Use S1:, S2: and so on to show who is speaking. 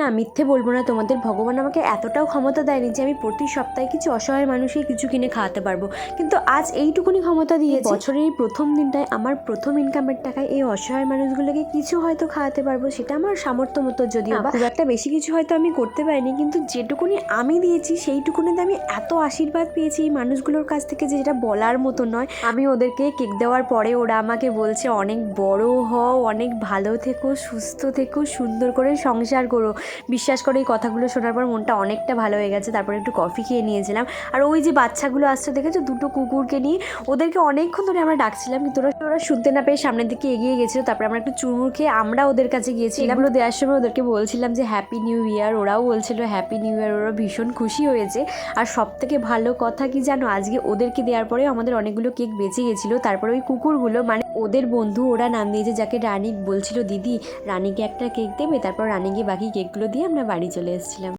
S1: না, মিথ্যে বলবো না তোমাদের, ভগবান আমাকে এতটাও ক্ষমতা দেয়নি যে আমি প্রতি সপ্তাহে কিছু অসহায় মানুষকে কিছু কিনে খাওয়াতে পারবো, কিন্তু আজ এইটুকুনি ক্ষমতা দিয়েছে। বছরের এই প্রথম দিনটায় আমার প্রথম ইনকামের টাকায় এই অসহায় মানুষগুলোকে কিছু হয়তো খাওয়াতে পারবো। সেটা আমার সামর্থ্য মতো, যদিও বা খুব একটা বেশি কিছু হয়তো আমি করতে পারিনি, কিন্তু যেটুকুনি আমি দিয়েছি সেইটুকুনিতে আমি এত আশীর্বাদ পেয়েছি এই মানুষগুলোর কাছ থেকে যে যেটা বলার মতো নয়। আমি ওদেরকে কেক দেওয়ার পরে ওরা আমাকে বলছে অনেক বড় হও, অনেক ভালো থেকো, সুস্থ থেকো, সুন্দর করে সংসার করো। বিশ্বাস করে এই কথাগুলো শোনার পর মনটা অনেকটা ভালো হয়ে গেছে। তারপরে একটু কফি খেয়ে নিয়েছিলাম। আর ওই যে বাচ্চাগুলো আসছে দেখেছো, দুটো কুকুরকে নিয়ে, ওদেরকে অনেকক্ষণ ধরে আমরা ডাকছিলাম, কিন্তু ওরা শুনতে না পেয়ে সামনের দিকে এগিয়ে গেছিলো। তারপরে আমরা একটু চুমুর খেয়ে আমরা ওদের কাছে গিয়েছিলাম। এগুলো দেওয়ার সময় ওদেরকে বলছিলাম যে হ্যাপি নিউ ইয়ার, ওরাও বলছিল হ্যাপি নিউ ইয়ার, ওরা ভীষণ খুশি হয়েছে। আর সব থেকে ভালো কথা কি জানো, আজকে ওদেরকে দেওয়ার পরেও আমাদের অনেকগুলো কেক বেঁচে গেছিলো। তারপরে ওই কুকুরগুলো, মানে ওদের বন্ধু, ওরা নাম দিয়েছে যাকে রানী, বলছিল দিদি রানীকে একটা কেক দেবে। তারপর রানীকে বাকি কেকগুলো দিয়ে আমরা বাড়ি চলে এসেছিলাম।